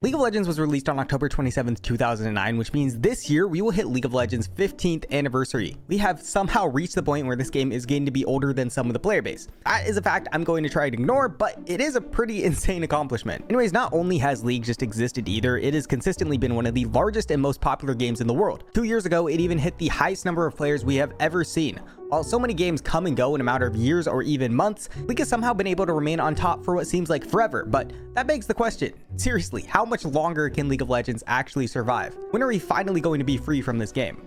League of Legends was released on October 27th, 2009, which means this year we will hit League of Legends' 15th anniversary. We have somehow reached the point where this game is getting to be older than some of the player base. That is a fact I'm going to try to ignore, but it is a pretty insane accomplishment. Anyways, not only has League just existed either, it has consistently been one of the largest and most popular games in the world. 2 years ago, it even hit the highest number of players we have ever seen. While so many games come and go in a matter of years or even months, League has somehow been able to remain on top for what seems like forever. But that begs the question, seriously, how much longer can League of Legends actually survive? When are we finally going to be free from this game?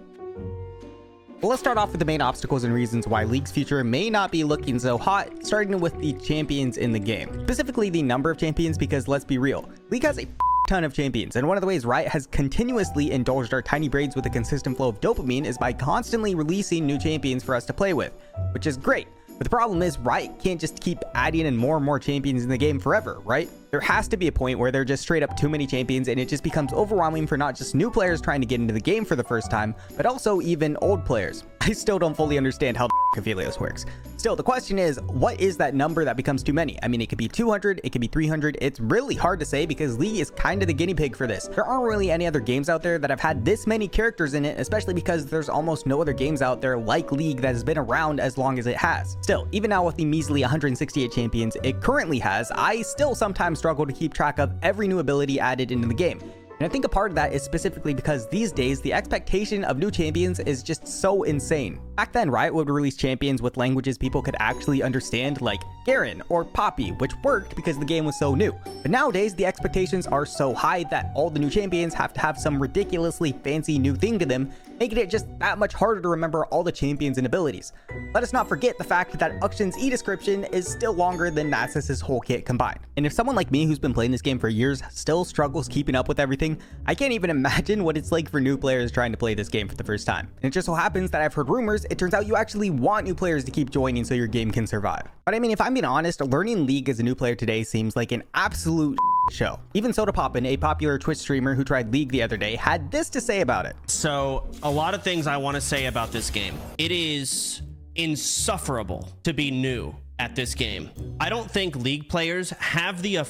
Well, let's start off with the main obstacles and reasons why League's future may not be looking so hot, starting with the champions in the game. Specifically the number of champions, because let's be real, League has a ton of champions, and one of the ways Riot has continuously indulged our tiny brains with a consistent flow of dopamine is by constantly releasing new champions for us to play with, which is great. But the problem is Riot can't just keep adding in more and more champions in the game forever, right? There has to be a point where there are just straight up too many champions and it just becomes overwhelming for not just new players trying to get into the game for the first time, but also even old players. I still don't fully understand how Aphelios works. Still, the question is, what is that number that becomes too many? I mean, it could be 200, it could be 300. It's really hard to say because League is kind of the guinea pig for this. There aren't really any other games out there that have had this many characters in it, especially because there's almost no other games out there like League that has been around as long as it has. Still, even now with the measly 168 champions it currently has, I still sometimes struggle to keep track of every new ability added into the game. And I think a part of that is specifically because these days the expectation of new champions is just so insane. Back then, Riot would release champions with languages people could actually understand, like Garen or Poppy, which worked because the game was so new. But nowadays, the expectations are so high that all the new champions have to have some ridiculously fancy new thing to them, making it just that much harder to remember all the champions and abilities. Let us not forget the fact that Uxion's E-description is still longer than Nasus's whole kit combined. And if someone like me who's been playing this game for years still struggles keeping up with everything, I can't even imagine what it's like for new players trying to play this game for the first time. And it just so happens that I've heard rumors, it turns out you actually want new players to keep joining so your game can survive. But I mean, if I'm being honest, learning League as a new player today seems like an absolute show. Even Sodapoppin, a popular Twitch streamer who tried League the other day, had this to say about it. So a lot of things I want to say about this game. It is insufferable to be new at this game. I don't think League players have the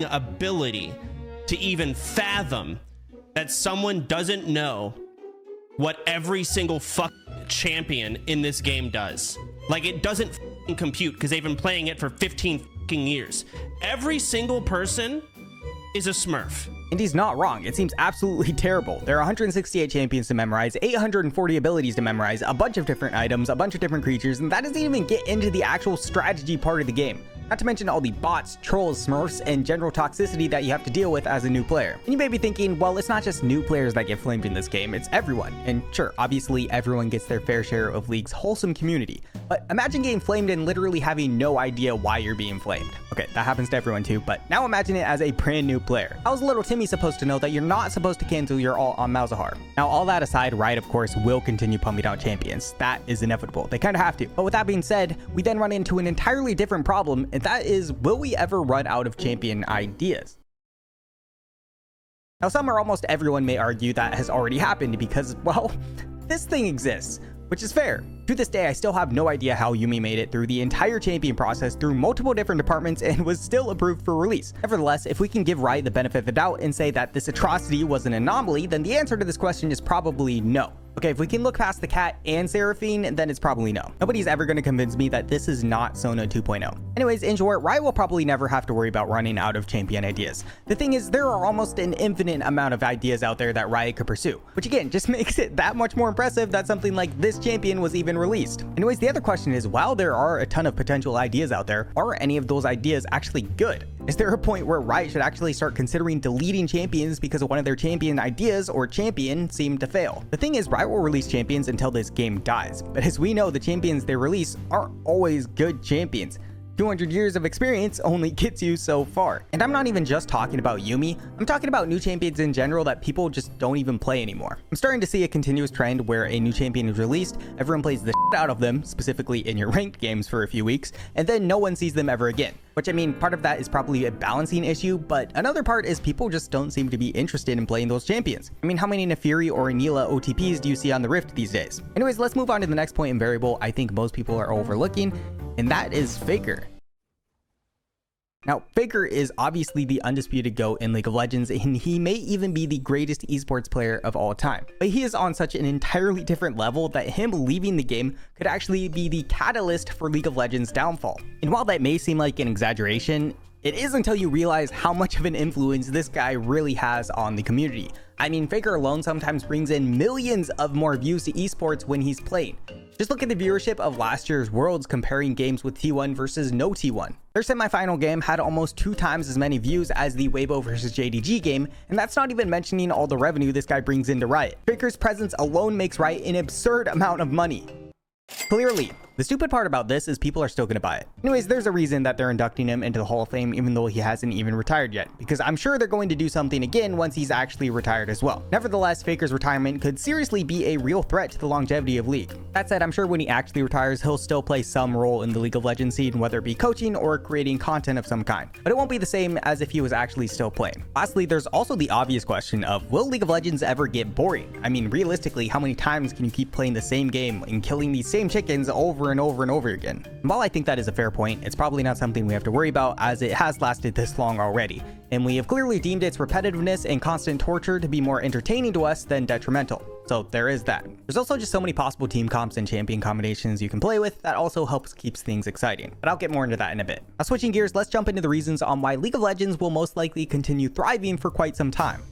ability to even fathom that someone doesn't know what every single champion in this game does. Like, it doesn't compute because they've been playing it for 15 years. Every single person is a smurf. And he's not wrong. It seems absolutely terrible. There are 168 champions to memorize, 840 abilities to memorize, a bunch of different items, a bunch of different creatures, and that doesn't even get into the actual strategy part of the game. Not to mention all the bots, trolls, smurfs, and general toxicity that you have to deal with as a new player. And you may be thinking, well, it's not just new players that get flamed in this game, it's everyone. And sure, obviously everyone gets their fair share of League's wholesome community. But imagine getting flamed and literally having no idea why you're being flamed. Okay, that happens to everyone too, but now imagine it as a brand new player. How's little Timmy supposed to know that you're not supposed to cancel your ult on Malzahar? Now, all that aside, Riot of course will continue pumping out champions. That is inevitable. They kind of have to. But with that being said, we then run into an entirely different problem, and that is, will we ever run out of champion ideas? Now, some or almost everyone may argue that has already happened because, well, this thing exists, which is fair. To this day, I still have no idea how Yuumi made it through the entire champion process through multiple different departments and was still approved for release. Nevertheless, if we can give Riot the benefit of the doubt and say that this atrocity was an anomaly, then the answer to this question is probably no. Okay, if we can look past the cat and Seraphine, then it's probably no. Nobody's ever going to convince me that this is not Sona 2.0. Anyways, in short, Riot will probably never have to worry about running out of champion ideas. The thing is, there are almost an infinite amount of ideas out there that Riot could pursue, which again, just makes it that much more impressive that something like this champion was even released. Anyways, the other question is, while there are a ton of potential ideas out there, are any of those ideas actually good? Is there a point where Riot should actually start considering deleting champions because of one of their champion ideas or champion seemed to fail? The thing is, Riot will release champions until this game dies, but as we know, the champions they release aren't always good champions. 200 years of experience only gets you so far. And I'm not even just talking about Yuumi, I'm talking about new champions in general that people just don't even play anymore. I'm starting to see a continuous trend where a new champion is released, everyone plays the shit out of them, specifically in your ranked games for a few weeks, and then no one sees them ever again. Which, I mean, part of that is probably a balancing issue, but another part is people just don't seem to be interested in playing those champions. I mean, how many Naafiri or Anila OTPs do you see on the Rift these days? Anyways, let's move on to the next point and variable I think most people are overlooking, and that is Faker. Now, Faker is obviously the undisputed GOAT in League of Legends, and he may even be the greatest esports player of all time. But he is on such an entirely different level that him leaving the game could actually be the catalyst for League of Legends' downfall. And while that may seem like an exaggeration, it is until you realize how much of an influence this guy really has on the community. I mean, Faker alone sometimes brings in millions of more views to esports when he's playing. Just look at the viewership of last year's Worlds comparing games with T1 versus no T1. Their semifinal game had almost 2 times as many views as the Weibo versus JDG game, and that's not even mentioning all the revenue this guy brings into Riot. Faker's presence alone makes Riot an absurd amount of money. Clearly, the stupid part about this is people are still gonna buy it. Anyways, there's a reason that they're inducting him into the Hall of Fame even though he hasn't even retired yet, because I'm sure they're going to do something again once he's actually retired as well. Nevertheless, Faker's retirement could seriously be a real threat to the longevity of League. That said, I'm sure when he actually retires, he'll still play some role in the League of Legends scene, whether it be coaching or creating content of some kind. But it won't be the same as if he was actually still playing. Lastly, there's also the obvious question of, will League of Legends ever get boring? I mean, realistically, how many times can you keep playing the same game and killing these same chickens over and over and over again? And while I think that is a fair point, it's probably not something we have to worry about as it has lasted this long already, and we have clearly deemed its repetitiveness and constant torture to be more entertaining to us than detrimental. So there is that. There's also just so many possible team comps and champion combinations you can play with that also helps keeps things exciting, but I'll get more into that in a bit. Now, switching gears, let's jump into the reasons on why League of Legends will most likely continue thriving for quite some time.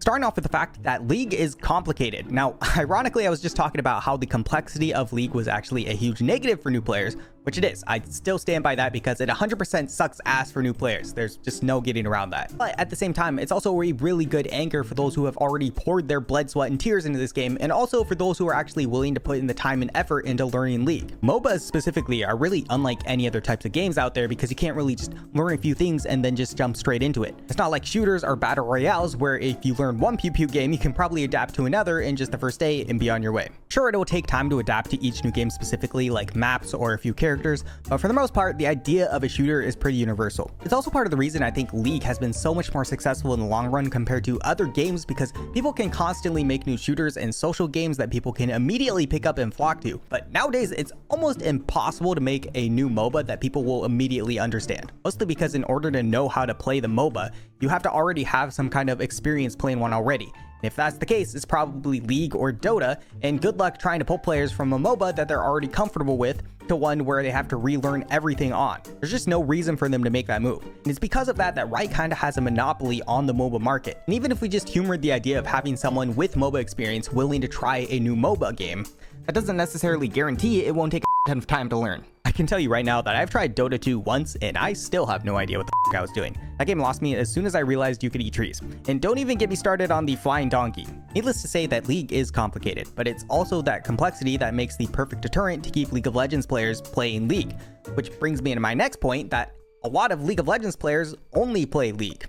Starting off with the fact that League is complicated. Now, ironically, I was just talking about how the complexity of League was actually a huge negative for new players, which it is. I still stand by that because it 100% sucks ass for new players. There's just no getting around that. But at the same time, it's also a really good anchor for those who have already poured their blood, sweat, and tears into this game, and also for those who are actually willing to put in the time and effort into learning League. MOBAs specifically are really unlike any other types of games out there because you can't really just learn a few things and then just jump straight into it. It's not like shooters or battle royales where if you learn one pew pew game, you can probably adapt to another in just the first day and be on your way. Sure, it will take time to adapt to each new game specifically, like maps or a few characters, but for the most part, the idea of a shooter is pretty universal. It's also part of the reason I think League has been so much more successful in the long run compared to other games because people can constantly make new shooters and social games that people can immediately pick up and flock to. But nowadays, it's almost impossible to make a new MOBA that people will immediately understand. Mostly because in order to know how to play the MOBA, you have to already have some kind of experience playing one already. If that's the case, it's probably League or Dota, and good luck trying to pull players from a MOBA that they're already comfortable with to one where they have to relearn everything on. There's just no reason for them to make that move. And it's because of that Riot kind of has a monopoly on the MOBA market. And even if we just humored the idea of having someone with MOBA experience willing to try a new MOBA game, that doesn't necessarily guarantee it won't take a ton of time to learn. I can tell you right now that I've tried Dota 2 once and I still have no idea what the I was doing. That game lost me as soon as I realized you could eat trees. And don't even get me started on the flying donkey. Needless to say that League is complicated, but it's also that complexity that makes the perfect deterrent to keep League of Legends players playing League. Which brings me into my next point that a lot of League of Legends players only play League.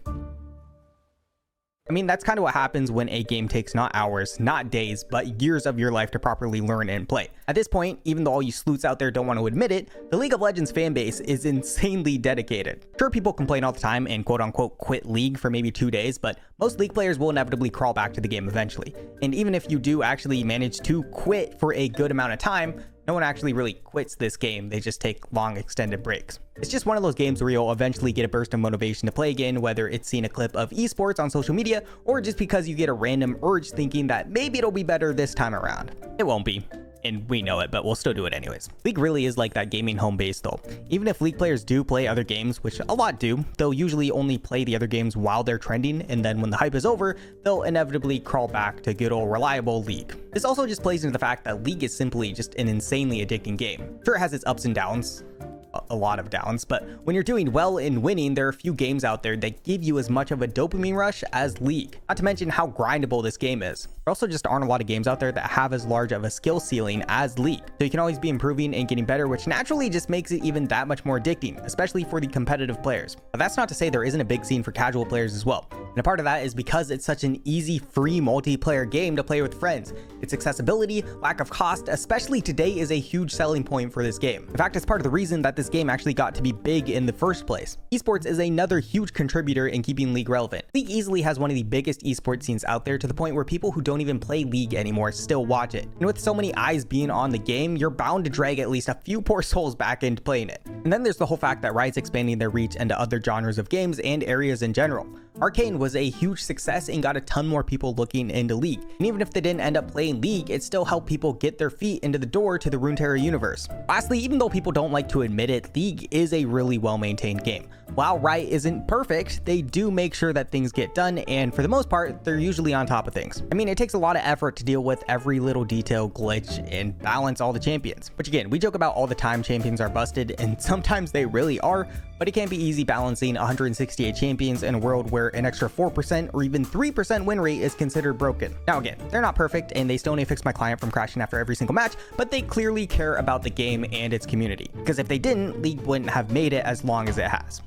I mean, that's kind of what happens when a game takes not hours, not days, but years of your life to properly learn and play. At this point, even though all you sleuths out there don't want to admit it, the League of Legends fan base is insanely dedicated. Sure, people complain all the time and quote unquote quit League for maybe 2 days, but most League players will inevitably crawl back to the game eventually. And even if you do actually manage to quit for a good amount of time, no one actually really quits this game, they just take long extended breaks. It's just one of those games where you'll eventually get a burst of motivation to play again, whether it's seeing a clip of esports on social media or just because you get a random urge thinking that maybe it'll be better this time around. It won't be. And we know it, but we'll still do it anyways. League really is like that gaming home base though. Even if League players do play other games, which a lot do, they'll usually only play the other games while they're trending, and then when the hype is over, they'll inevitably crawl back to good old reliable League. This also just plays into the fact that League is simply just an insanely addicting game. Sure, it has its ups and downs, a lot of downs, but when you're doing well in winning, there are a few games out there that give you as much of a dopamine rush as League. Not to mention how grindable this game is. There also just aren't a lot of games out there that have as large of a skill ceiling as League. So you can always be improving and getting better, which naturally just makes it even that much more addicting, especially for the competitive players. But that's not to say there isn't a big scene for casual players as well. And a part of that is because it's such an easy, free multiplayer game to play with friends. Its accessibility, lack of cost, especially today, is a huge selling point for this game. In fact, it's part of the reason that this game actually got to be big in the first place. Esports is another huge contributor in keeping League relevant. League easily has one of the biggest esports scenes out there, to the point where people who don't even play League anymore still watch it. And with so many eyes being on the game, you're bound to drag at least a few poor souls back into playing it. And then there's the whole fact that Riot's expanding their reach into other genres of games and areas in general. Arcane was a huge success and got a ton more people looking into League. And even if they didn't end up playing League, it still helped people get their feet into the door to the Runeterra universe. Lastly, even though people don't like to admit it, League is a really well-maintained game. While Riot isn't perfect, they do make sure that things get done, and for the most part, they're usually on top of things. I mean, it takes a lot of effort to deal with every little detail, glitch, and balance all the champions. Which again, we joke about all the time champions are busted, and sometimes they really are, but it can't be easy balancing 168 champions in a world where an extra 4% or even 3% win rate is considered broken. Now again, they're not perfect, and they still need to fix my client from crashing after every single match, but they clearly care about the game and its community. Because if they didn't, League wouldn't have made it as long as it has.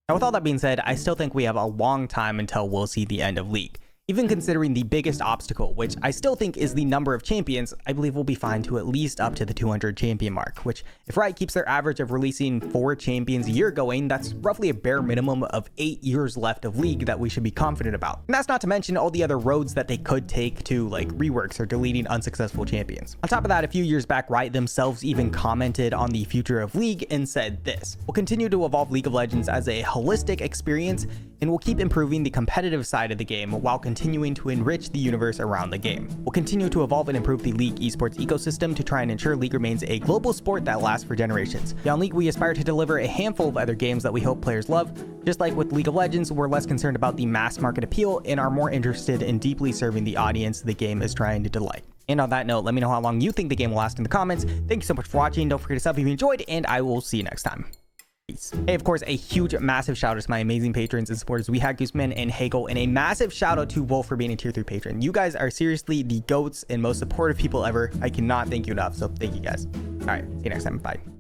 Now, with all that being said, I still think we have a long time until we'll see the end of League. Even considering the biggest obstacle, which I still think is the number of champions, I believe we'll be fine to at least up to the 200 champion mark, which if Riot keeps their average of releasing 4 champions a year going, that's roughly a bare minimum of 8 years left of League that we should be confident about. And that's not to mention all the other roads that they could take to, like reworks or deleting unsuccessful champions. On top of that, a few years back, Riot themselves even commented on the future of League and said this: "We'll continue to evolve League of Legends as a holistic experience, and we'll keep improving the competitive side of the game while continuing to enrich the universe around the game. We'll continue to evolve and improve the League esports ecosystem to try and ensure League remains a global sport that lasts for generations. Beyond League, we aspire to deliver a handful of other games that we hope players love. Just like with League of Legends, we're less concerned about the mass market appeal and are more interested in deeply serving the audience the game is trying to delight." And on that note, let me know how long you think the game will last in the comments. Thank you so much for watching. Don't forget to sub if you enjoyed, and I will see you next time. Hey, of course, a huge, massive shout out to my amazing patrons and supporters. We had Gooseman and Hagel, and a massive shout out to Wolf for being a tier 3 patron. You guys are seriously the goats and most supportive people ever. I cannot thank you enough, so thank you guys. All right, see you next time. Bye.